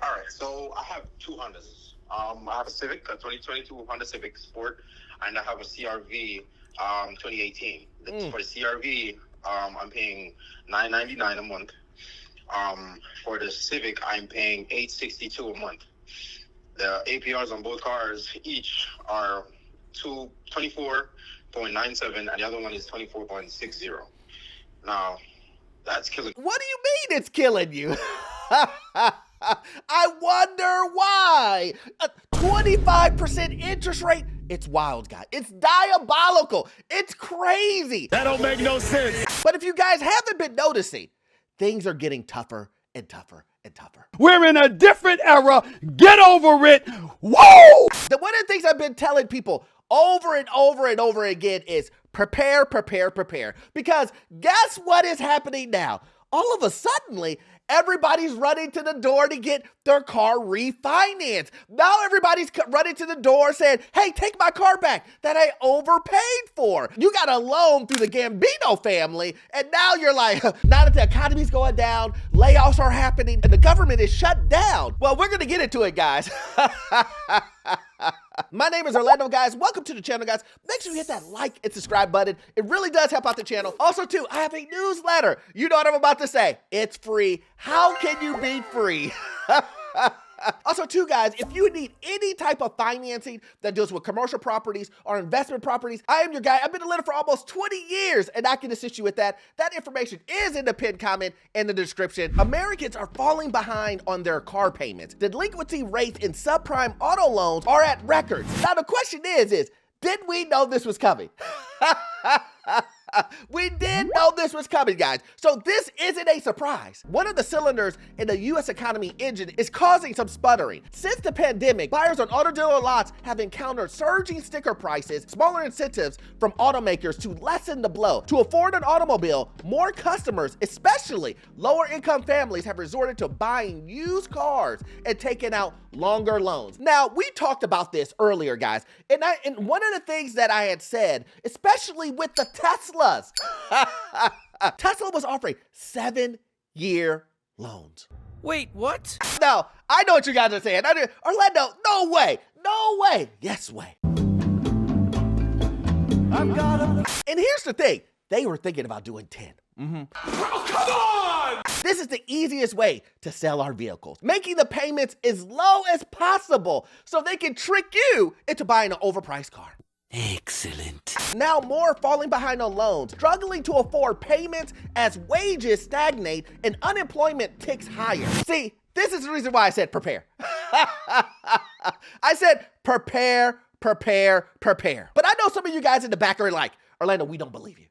All right, so I have two Hondas. I have a Civic, a 2022 Honda Civic Sport, and I have a CRV 2018. For the CRV, I'm paying $999 a month. For the Civic, I'm paying $862 a month. The APRs on both cars each are 24.97, and the other one is 24.60. Now, that's killing. What do you mean it's killing you? I wonder why. A 25% interest rate. It's wild, guys. It's diabolical. It's crazy. That don't make no sense. But if you guys haven't been noticing, things are getting tougher and tougher and tougher. We're in a different era. Get over it. Whoa! One of the things I've been telling people over and over and over again is prepare, prepare, prepare. Because guess what is happening now? All of a sudden, everybody's running to the door to get their car refinanced. Now everybody's running to the door saying, hey, take my car back that I overpaid for. You got a loan through the Gambino family, and now you're like, now that the economy's going down, layoffs are happening, and the government is shut down. Well, we're going to get into it, guys. My name is Orlando, guys. Welcome to the channel, guys. Make sure you hit that like and subscribe button. It really does help out the channel. Also, too, I have a newsletter. You know what I'm about to say. It's free. How can you be free? Also, too, guys, if you need any type of financing that deals with commercial properties or investment properties, I am your guy. I've been a lender for almost 20 years, and I can assist you with that. That information is in the pinned comment in the description. Americans are falling behind on their car payments. Delinquency rates in subprime auto loans are at records. Now, the question is did we know this was coming? We did know this was coming, guys. So this isn't a surprise. One of the cylinders in the U.S. economy engine is causing some sputtering. Since the pandemic, buyers on auto dealer lots have encountered surging sticker prices, smaller incentives from automakers to lessen the blow. To afford an automobile, more customers, especially lower income families, have resorted to buying used cars and taking out longer loans. Now, we talked about this earlier, guys, and one of the things that I had said, especially with the Teslas, Tesla was offering 7-year loans. Wait, what? Now, I know what you guys are saying. Orlando, no way, no way. Yes way. I've got him. And here's the thing. They were thinking about doing 10. Oh, come on! This is the easiest way to sell our vehicles, making the payments as low as possible so they can trick you into buying an overpriced car. Excellent. Now more falling behind on loans, struggling to afford payments as wages stagnate and unemployment ticks higher. See, this is the reason why I said prepare. I said prepare, prepare, prepare. But I know some of you guys in the back are like, Orlando, we don't believe you.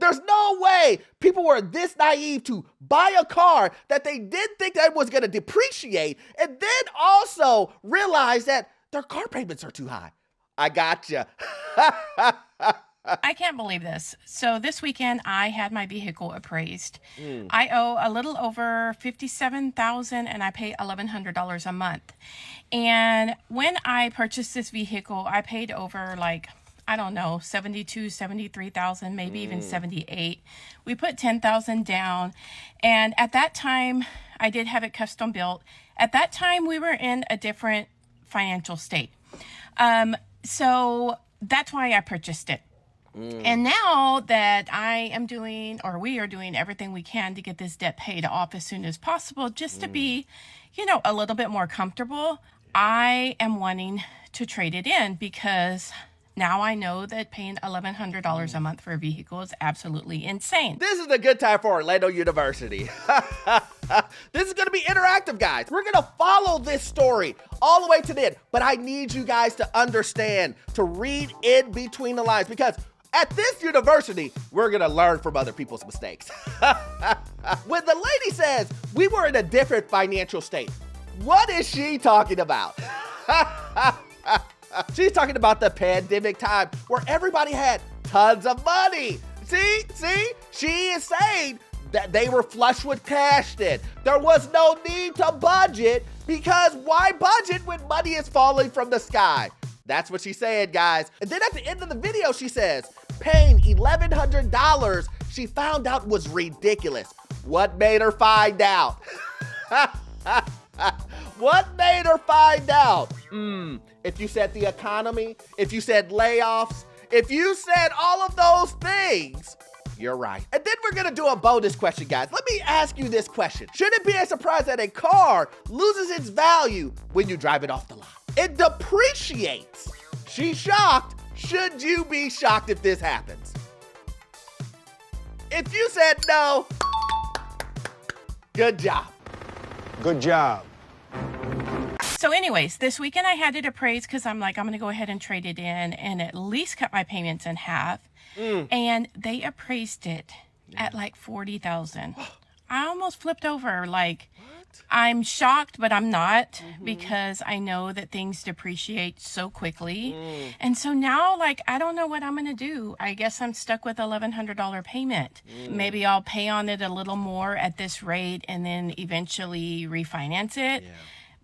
There's no way people were this naive to buy a car that they did think that was going to depreciate and then also realize that their car payments are too high. I gotcha. I can't believe this. So this weekend, I had my vehicle appraised. I owe a little over $57,000 and I pay $1,100 a month. And when I purchased this vehicle, I paid over I don't know, 72, 73,000, maybe even 78. We put 10,000 down. And at that time, I did have it custom built. At that time, we were in a different financial state. So that's why I purchased it. And now that I am doing, or we are doing everything we can to get this debt paid off as soon as possible, just to be, a little bit more comfortable, I am wanting to trade it in because now I know that paying $1,100 a month for a vehicle is absolutely insane. This is a good time for Orlando University. This is going to be interactive, guys. We're going to follow this story all the way to the end, but I need you guys to understand, to read in between the lines, because at this university, we're going to learn from other people's mistakes. When the lady says we were in a different financial state, what is she talking about? She's talking about the pandemic time where everybody had tons of money. See, she is saying that they were flush with cash then. There was no need to budget because why budget when money is falling from the sky? That's what she said, guys. And then at the end of the video, she says, paying $1,100 she found out was ridiculous. What made her find out? What made her find out? If you said the economy, if you said layoffs, if you said all of those things, you're right. And then we're gonna do a bonus question, guys. Let me ask you this question. Should it be a surprise that a car loses its value when you drive it off the lot? It depreciates. She's shocked. Should you be shocked if this happens? If you said no, good job. Good job. So anyways, this weekend I had it appraised because I'm like, I'm going to go ahead and trade it in and at least cut my payments in half. And they appraised it at like $40,000. I almost flipped over. Like, I'm shocked, but I'm not because I know that things depreciate so quickly. And so now, like, I don't know what I'm going to do. I guess I'm stuck with $1,100 payment. Maybe I'll pay on it a little more at this rate and then eventually refinance it.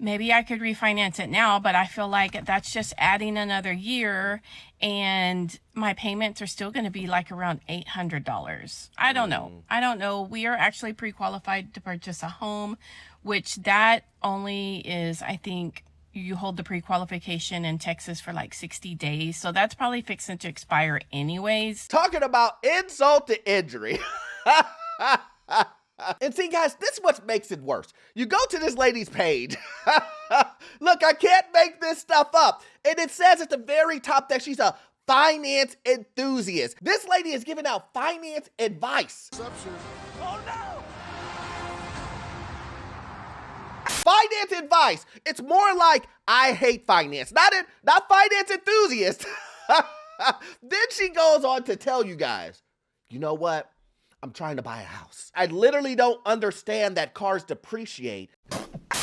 Maybe I could refinance it now, but I feel like that's just adding another year and my payments are still going to be like around $800. I don't know. We are actually pre-qualified to purchase a home, which that only is, I think, you hold the pre-qualification in Texas for like 60 days. So that's probably fixing to expire anyways. Talking about insult to injury. And see, guys, this is what makes it worse. You go to this lady's page. Look, I can't make this stuff up. And it says at the very top that she's a finance enthusiast. This lady is giving out finance advice. Oh, no! Finance advice. It's more like, I hate finance. Not finance enthusiast. Then she goes on to tell you guys, you know what? I'm trying to buy a house. I literally don't understand that cars depreciate.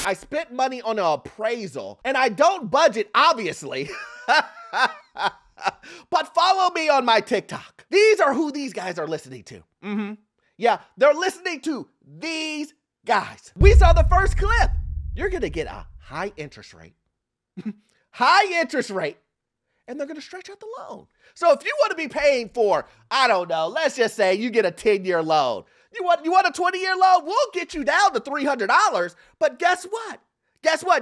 I spent money on an appraisal and I don't budget, obviously. But follow me on my TikTok. These are who these guys are listening to. Yeah, they're listening to these guys. We saw the first clip. You're gonna get a high interest rate. High interest rate. And they're going to stretch out the loan. So if you want to be paying for, I don't know, let's just say you get a 10-year loan. You want a 20-year loan? We'll get you down to $300. But guess what?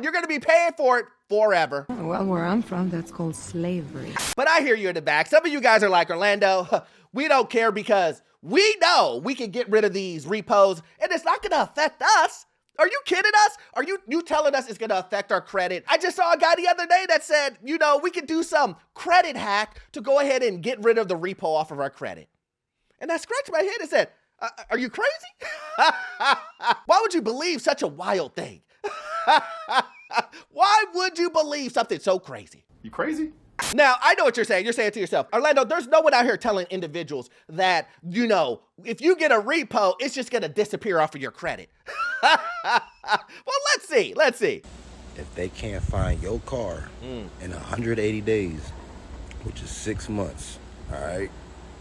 You're going to be paying for it forever. Well, where I'm from, that's called slavery. But I hear you in the back. Some of you guys are like, Orlando, we don't care because we know we can get rid of these repos and it's not going to affect us. Are you kidding us? Are you telling us it's going to affect our credit? I just saw a guy the other day that said, you know, we could do some credit hack to go ahead and get rid of the repo off of our credit. And I scratched my head and said, are you crazy? Why would you believe such a wild thing? Why would you believe something so crazy? You crazy? Now, I know what you're saying. You're saying to yourself, Orlando, there's no one out here telling individuals that, you know, if you get a repo, it's just going to disappear off of your credit. Well, let's see. If they can't find your car in 180 days, which is 6 months, all right,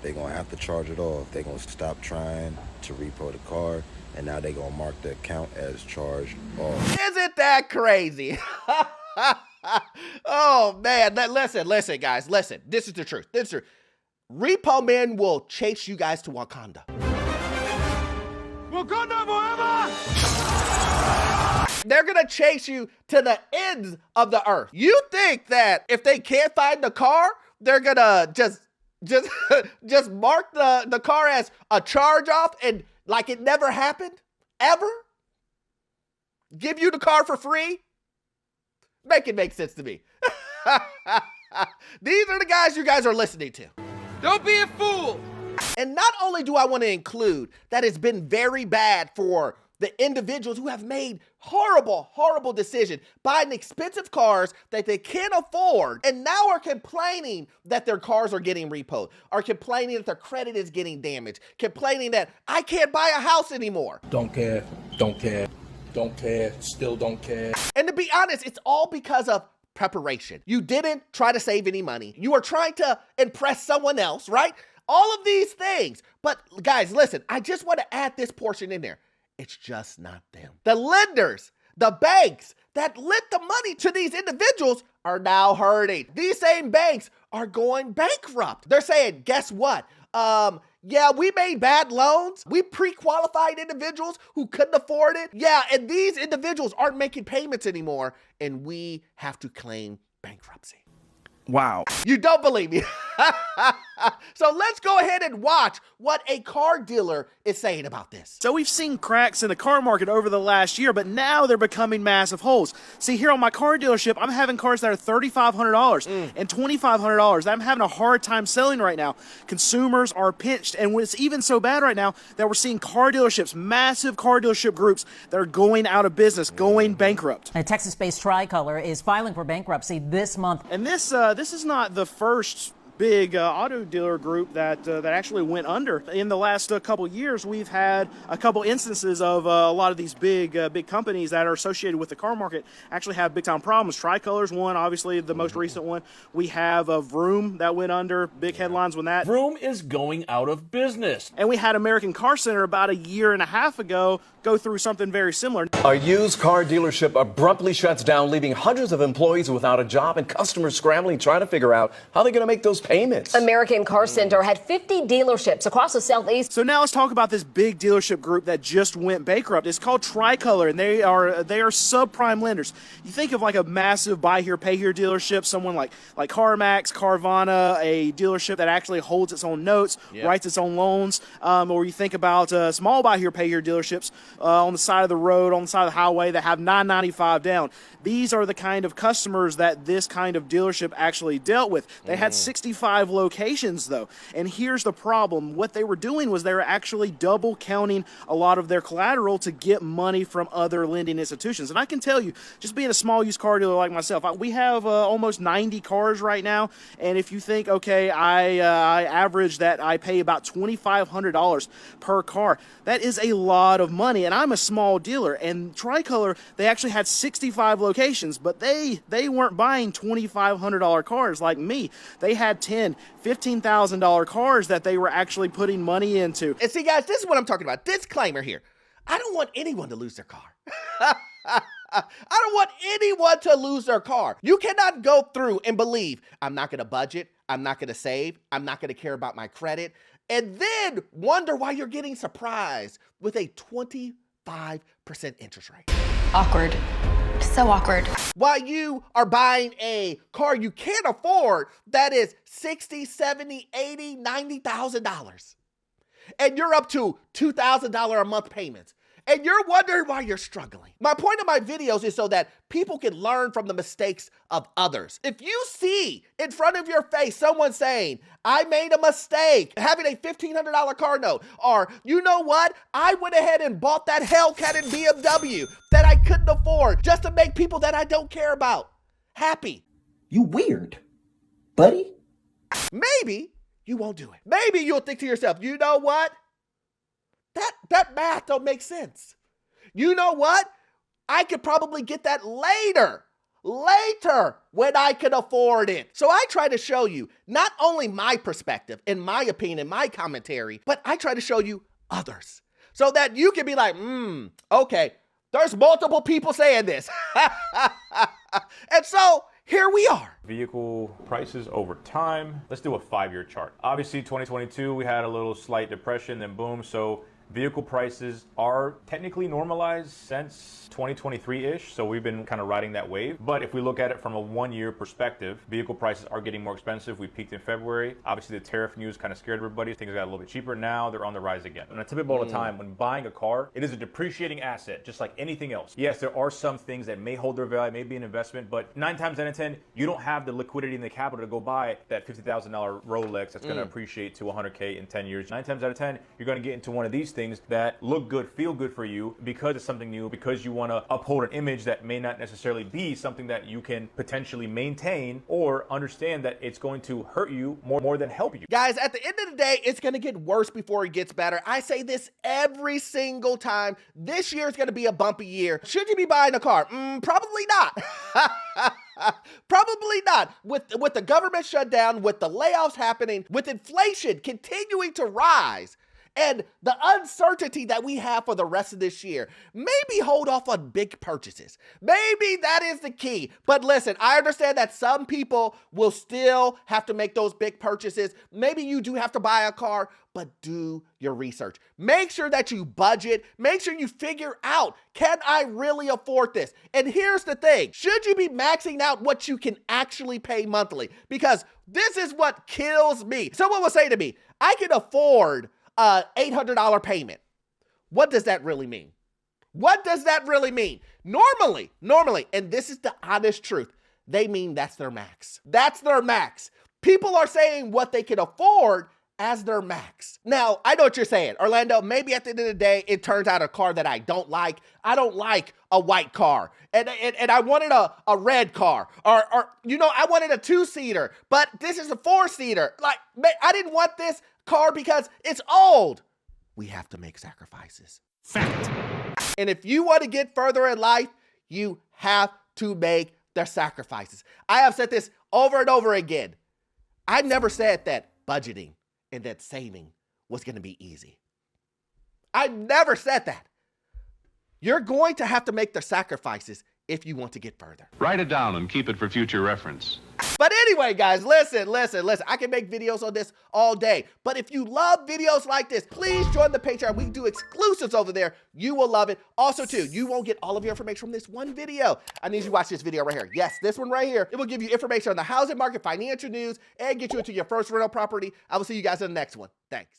they're going to have to charge it off. They're going to stop trying to repo the car, and now they're going to mark the account as charged off. Isn't that crazy? Oh, man. Listen, guys. Listen. This is the truth. Repo men will chase you guys to Wakanda. Wakanda forever! They're gonna chase you to the ends of the earth. You think that if they can't find the car, they're gonna just mark the car as a charge off and like it never happened? Ever? Give you the car for free? Make it make sense to me. These are the guys you guys are listening to. Don't be a fool! And not only do I want to include that it's been very bad for the individuals who have made horrible decisions, buying expensive cars that they can't afford, and now are complaining that their cars are getting repoed, are complaining that their credit is getting damaged, complaining that I can't buy a house anymore. Don't care, still don't care. And to be honest, it's all because of preparation. You didn't try to save any money. You were trying to impress someone else, right? All of these things. But guys, listen, I just want to add this portion in there. It's just not them. The lenders, the banks that lent the money to these individuals are now hurting. These same banks are going bankrupt. They're saying, guess what? Yeah, we made bad loans. We pre-qualified individuals who couldn't afford it. Yeah, and these individuals aren't making payments anymore, and we have to claim bankruptcy. Wow. You don't believe me. So let's go ahead and watch what a car dealer is saying about this. So we've seen cracks in the car market over the last year, but now they're becoming massive holes. See, here on my car dealership, I'm having cars that are $3,500 and $2,500 that I'm having a hard time selling right now. Consumers are pinched, and it's even so bad right now that we're seeing car dealerships, massive car dealership groups that are going out of business, going bankrupt. A Texas-based Tricolor is filing for bankruptcy this month. And this is not the first big auto dealer group that actually went under. In the last couple years, we've had a couple instances of a lot of these big companies that are associated with the car market actually have big time problems. Tricolor's one, obviously the most recent one. We have Vroom that went under, big headlines when that. Vroom is going out of business. And we had American Car Center about a year and a half ago go through something very similar. A used car dealership abruptly shuts down, leaving hundreds of employees without a job and customers scrambling, trying to figure out how they're going to make those payments. American Car Center had 50 dealerships across the Southeast. So now let's talk about this big dealership group that just went bankrupt. It's called Tricolor, and they are subprime lenders. You think of like a massive buy here, pay here dealership, someone like CarMax, Carvana, a dealership that actually holds its own notes, writes its own loans, or you think about small buy here, pay here dealerships on the side of the road, on the side of the highway that have $9.95 down. These are the kind of customers that this kind of dealership actually dealt with. They had 65 locations though, and here's the problem. What they were doing was they were actually double counting a lot of their collateral to get money from other lending institutions. And I can tell you, just being a small used car dealer like myself, we have almost 90 cars right now, and if you think, okay, I average that I pay about $2,500 per car, that is a lot of money, and I'm a small dealer. And Tricolor, they actually had 65 locations, but they weren't buying $2,500 cars like me. They had $10,000, $15,000 cars that they were actually putting money into. And see, guys, this is what I'm talking about. Disclaimer here. I don't want anyone to lose their car. I don't want anyone to lose their car. You cannot go through and believe, I'm not going to budget, I'm not going to save, I'm not going to care about my credit, and then wonder why you're getting surprised with a 25% interest rate. Awkward. So awkward. While you are buying a car you can't afford that is $60,000, $70,000, $80,000, $90,000. And you're up to $2,000 a month payments. And you're wondering why you're struggling. My point of my videos is so that people can learn from the mistakes of others. If you see in front of your face someone saying, I made a mistake having a $1,500 car note, or you know what? I went ahead and bought that Hellcat and BMW that I couldn't afford just to make people that I don't care about happy. You weird, buddy. Maybe you won't do it. Maybe you'll think to yourself, you know what? That math don't make sense. You know what? I could probably get that later when I can afford it. So I try to show you not only my perspective and my opinion, my commentary, but I try to show you others so that you can be like, okay, there's multiple people saying this. And so here we are. Vehicle prices over time. Let's do a 5-year chart. Obviously 2022, we had a little slight depression, then boom. So vehicle prices are technically normalized since 2023-ish, so we've been kind of riding that wave. But if we look at it from a 1-year perspective, vehicle prices are getting more expensive. We peaked in February. Obviously, the tariff news kind of scared everybody. Things got a little bit cheaper. Now they're on the rise again. And I tell people all the time, when buying a car, it is a depreciating asset, just like anything else. Yes, there are some things that may hold their value, may be an investment, but 9 times out of 10, you don't have the liquidity and the capital to go buy that $50,000 Rolex that's going to appreciate to 100K in 10 years. 9 times out of 10, you're going to get into one of these things that look good, feel good for you because it's something new, because you want to uphold an image that may not necessarily be something that you can potentially maintain, or understand that it's going to hurt you more than help you. Guys, at the end of the day, it's going to get worse before it gets better. I say this every single time. This year is going to be a bumpy year. Should you be buying a car? Probably not. Probably not. With the government shutdown, with the layoffs happening, with inflation continuing to rise, and the uncertainty that we have for the rest of this year, maybe hold off on big purchases. Maybe that is the key. But listen, I understand that some people will still have to make those big purchases. Maybe you do have to buy a car, but do your research. Make sure that you budget. Make sure you figure out, can I really afford this? And here's the thing, should you be maxing out what you can actually pay monthly? Because this is what kills me. Someone will say to me, I can afford a $800 payment. What does that really mean? What does that really mean? Normally, and this is the honest truth, they mean that's their max. That's their max. People are saying what they can afford as their max. Now, I know what you're saying, Orlando, maybe at the end of the day, it turns out a car that I don't like. I don't like a white car, and I wanted a red car, or I wanted a 2-seater, but this is a 4-seater. Like, I didn't want this car because it's old. We have to make sacrifices. Fact. And if you want to get further in life, you have to make the sacrifices. I have said this over and over again. I never said that budgeting and that saving was going to be easy. I never said that. You're going to have to make the sacrifices if you want to get further. Write it down and keep it for future reference. But anyway, guys, listen. I can make videos on this all day. But if you love videos like this, please join the Patreon. We do exclusives over there. You will love it. Also, too, you won't get all of your information from this one video. I need you to watch this video right here. Yes, this one right here. It will give you information on the housing market, financial news, and get you into your first rental property. I will see you guys in the next one. Thanks.